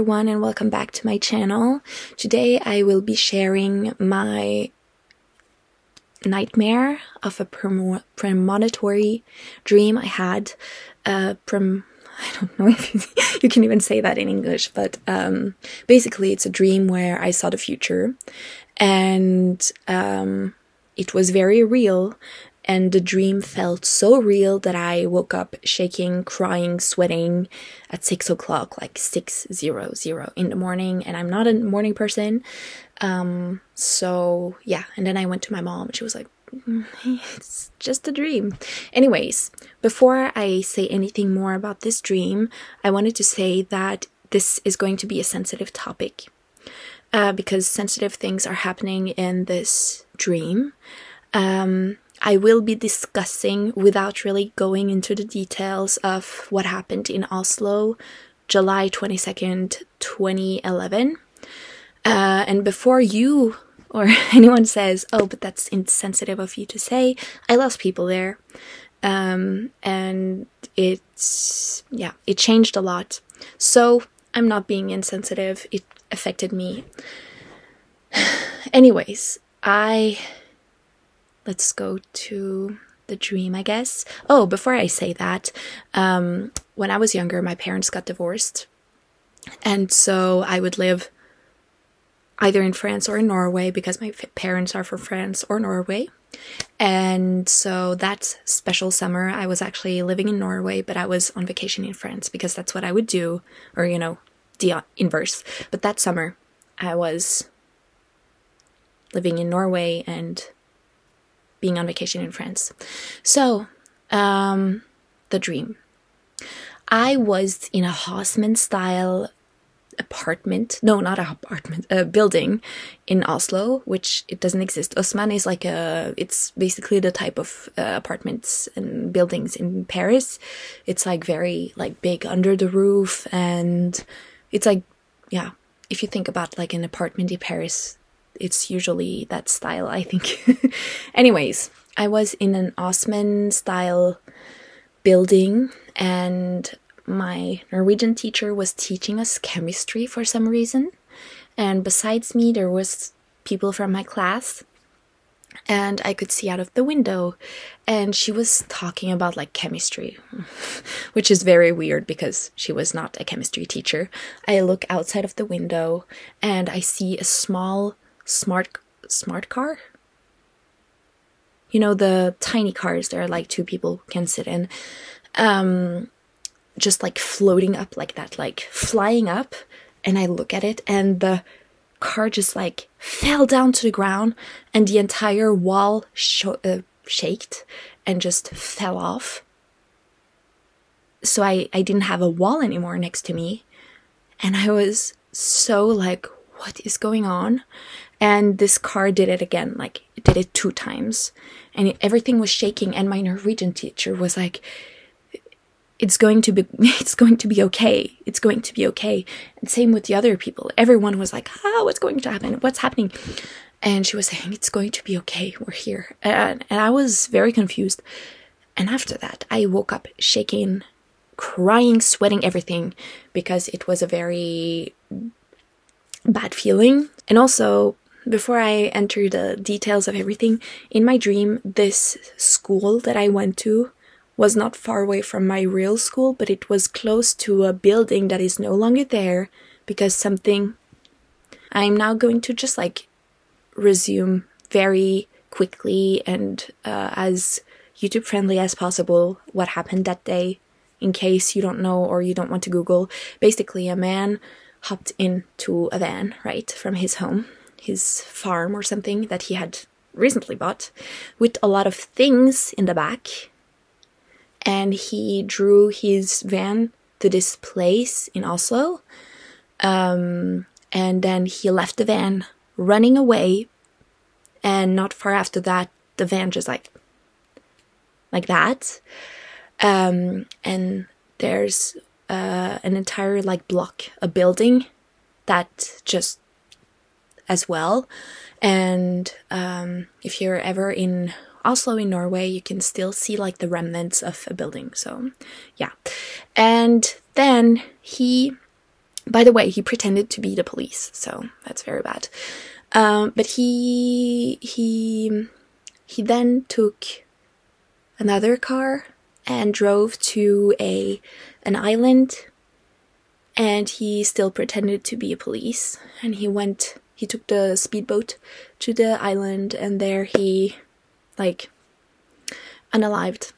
everyone, and welcome back to my channel. Today I will be sharing my nightmare of a premonitory dream I had. I don't know if you can even say that in English, but basically it's a dream where I saw the future, and it was very real. And the dream felt so real that I woke up shaking, crying, sweating at 6 o'clock, like 6:00 in the morning. And I'm not a morning person. So yeah, and then I went to my mom and she was like, it's just a dream. Anyways, before I say anything more about this dream, I wanted to say that this is going to be a sensitive topic. Because sensitive things are happening in this dream. I will be discussing, without really going into the details of what happened in Oslo, July 22nd, 2011. And before you or anyone says, oh, but that's insensitive of you to say, I lost people there. And it changed a lot. So I'm not being insensitive. It affected me. Anyways, let's go to the dream, I guess. Oh, before I say that, when I was younger, my parents got divorced. And so I would live either in France or in Norway because my parents are from France or Norway. And so that special summer, I was actually living in Norway, but I was on vacation in France because that's what I would do, or, you know, the inverse. But that summer, I was living in Norway and being on vacation in France. So, the dream. I was in a Haussmann-style apartment. No, not an apartment. A building in Oslo, which it doesn't exist. Haussmann is like it's basically the type of apartments and buildings in Paris. It's like very like big under the roof, and it's like, yeah, if you think about like an apartment in Paris, it's usually that style, I think. Anyways, I was in an Haussmann-style building, and my Norwegian teacher was teaching us chemistry for some reason. And besides me, there was people from my class, and I could see out of the window, and she was talking about like chemistry, which is very weird because she was not a chemistry teacher. I look outside of the window and I see a small smart car. You know, the tiny cars that are like two people can sit in. Just like floating up like that, like flying up. And I look at it and the car just fell down to the ground and the entire wall shaked and just fell off. So I didn't have a wall anymore next to me. And I was so like, what is going on? And this car did it again, like it did it 2 times. And everything was shaking, and my Norwegian teacher was like, it's going to be okay. It's going to be okay. And same with the other people. Everyone was like, what's going to happen? What's happening? And she was saying, it's going to be okay. We're here. And I was very confused. And after that, I woke up shaking, crying, sweating, everything, because it was a very bad feeling. And also, before I enter the details of everything, in my dream, this school that I went to was not far away from my real school, but it was close to a building that is no longer there because something... I'm now going to just like resume very quickly and as YouTube friendly as possible what happened that day, in case you don't know or you don't want to Google. Basically, a man hopped into a van, right, from his home, his farm or something that he had recently bought, with a lot of things in the back. And he drew his van to this place in Oslo. And then he left the van running away. And not far after that, the van just like that. And there's an entire like block, a building that just as well. And if you're ever in Oslo in Norway, you can still see like the remnants of a building. So yeah. And then he By the way, he pretended to be the police, so that's very bad. But he then took another car and drove to an island, and he still pretended to be a police, and he took the speedboat to the island, and there he like unalived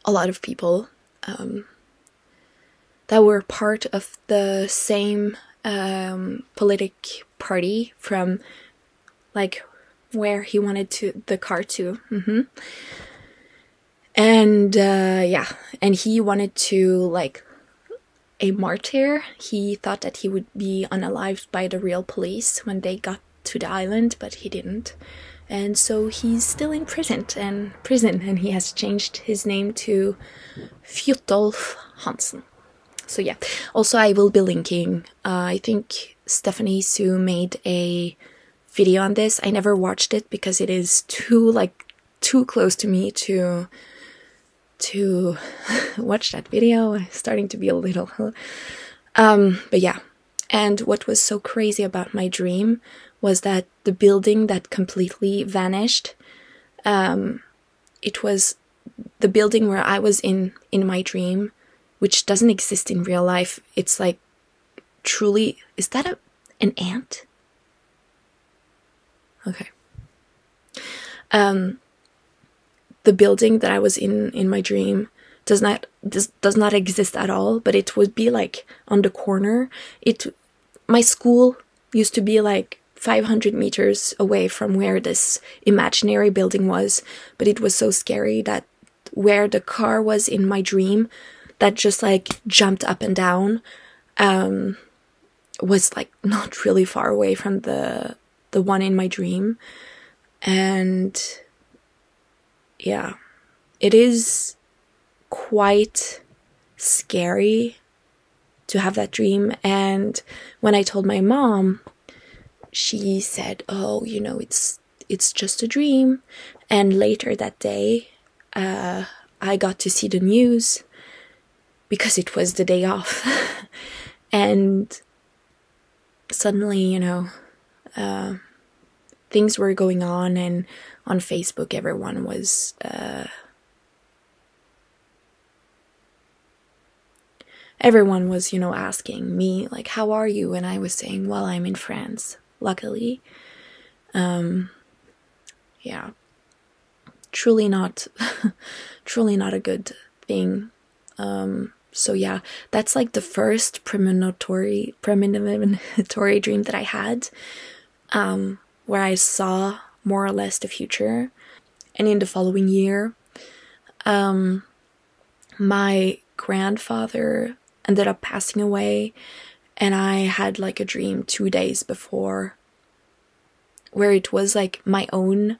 a lot of people that were part of the same politic party from like where he wanted the car to. And yeah, and he wanted to like a martyr. He thought that he would be unalived by the real police when they got to the island, but he didn't. And so he's still in prison, and he has changed his name to Fjotolf Hansen. So yeah, also I will be linking, I think Stephanie Sue made a video on this. I never watched it because it is too close to me to watch that video. I'm starting to be a little, but yeah. And what was so crazy about my dream was that the building that completely vanished, it was the building where I was in my dream, which doesn't exist in real life. It's like truly, is that an ant? Okay. The building that I was in my dream does not exist at all, but it would be like on the corner. My school used to be like 500 meters away from where this imaginary building was, but it was so scary that where the car was in my dream that just like jumped up and down was like not really far away from the one in my dream. And yeah, it is quite scary to have that dream. And when I told my mom, she said, oh, you know, it's just a dream. And later that day, I got to see the news because it was the day off. And suddenly, you know, things were going on, and on Facebook everyone was you know, asking me like, how are you? And I was saying, well, I'm in France, luckily. Yeah, truly not a good thing. So yeah, that's like the first premonitory dream that I had, where I saw more or less the future. And in the following year, my grandfather ended up passing away, and I had like a dream 2 days before where it was like my own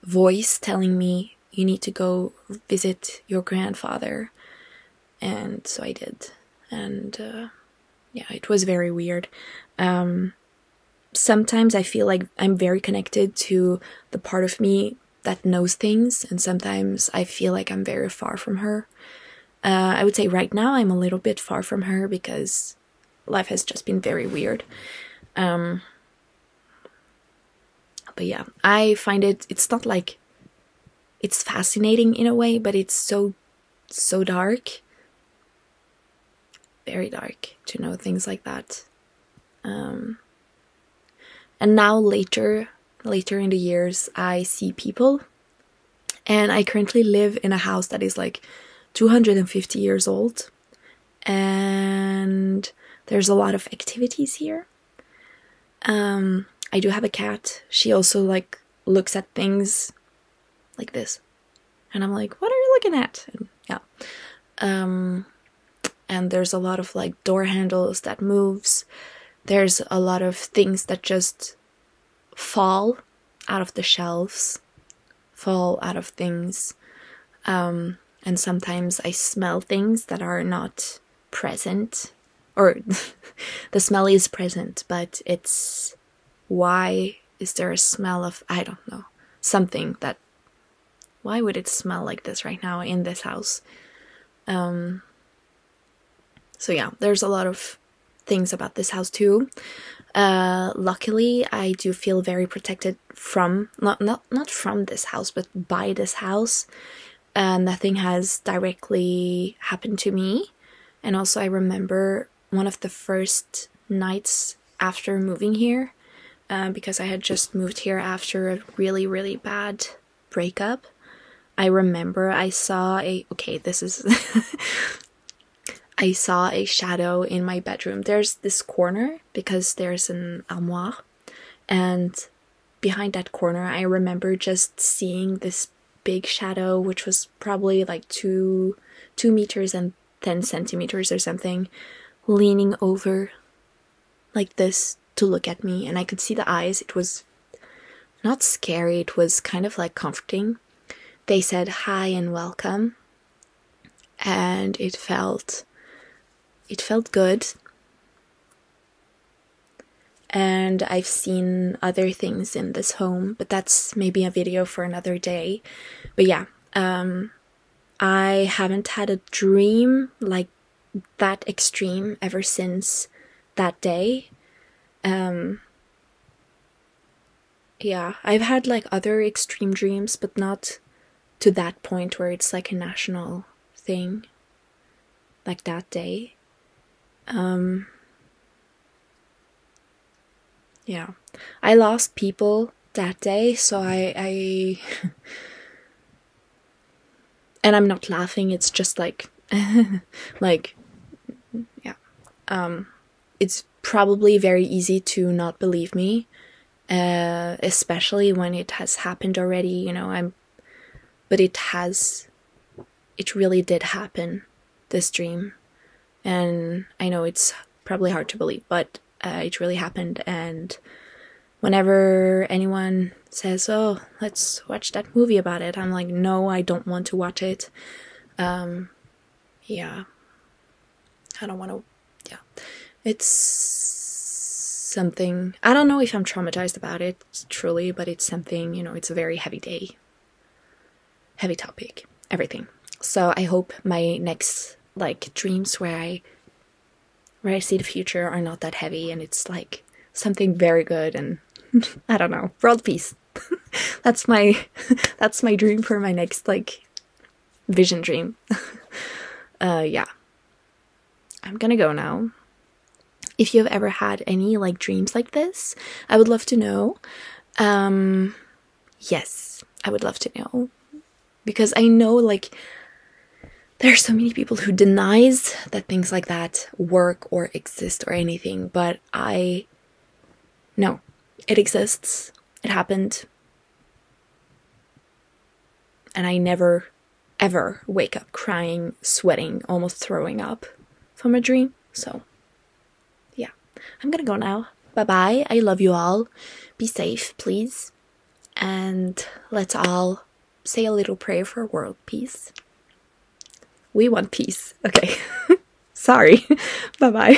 voice telling me, you need to go visit your grandfather. And so I did. And yeah, it was very weird. Sometimes I feel like I'm very connected to the part of me that knows things, and sometimes I feel like I'm very far from her. I would say right now I'm a little bit far from her because life has just been very weird. But yeah, I find it's not like, it's fascinating in a way, but it's so dark. Very dark to know things like that. And now later in the years, I see people, and I currently live in a house that is like 250 years old, and there's a lot of activities here. I do have a cat. She also like looks at things like this, and I'm like, what are you looking at? And yeah. And there's a lot of like door handles that moves. There's a lot of things that just fall out of the shelves, fall out of things. And sometimes I smell things that are not present, or the smell is present, but it's, why is there a smell of, I don't know, something that, why would it smell like this right now in this house? So yeah, there's a lot of things about this house too. Luckily, I do feel very protected from, not from this house, but by this house. Nothing has directly happened to me. And also I remember one of the first nights after moving here, because I had just moved here after a really, really bad breakup. I remember I saw I saw a shadow in my bedroom. There's this corner because there's an armoire, and behind that corner I remember just seeing this big shadow, which was probably like 2 meters and 10 centimeters or something, leaning over like this to look at me, and I could see the eyes. It was not scary, it was kind of like comforting. They said hi and welcome, and it felt good. And I've seen other things in this home, but that's maybe a video for another day. But yeah, I haven't had a dream like that extreme ever since that day. Yeah, I've had like other extreme dreams, but not to that point where it's like a national thing, like that day. Yeah, I lost people that day, so I and I'm not laughing, it's just like, like, yeah, it's probably very easy to not believe me, especially when it has happened already, you know, but it really did happen, this dream, and I know it's probably hard to believe, but it really happened. And whenever anyone says, oh, let's watch that movie about it, I'm like, no, I don't want to watch it. Yeah, I don't want to, yeah, it's something, I don't know if I'm traumatized about it, truly, but it's something, you know, it's a very heavy day, heavy topic, everything. So I hope my next, like, dreams where I see the future are not that heavy, and it's like something very good, and I don't know, world peace. That's my dream for my next, like, vision dream. Yeah, I'm gonna go now. If you've ever had any like dreams like this, I would love to know. Yes, I would love to know, because I know, like, there are so many people who denies that things like that work or exist or anything, but I know it exists. It happened. And I never, ever wake up crying, sweating, almost throwing up from a dream. So, yeah. I'm gonna go now. Bye-bye. I love you all. Be safe, please. And let's all say a little prayer for world peace. We want peace. Okay. Sorry. Bye-bye.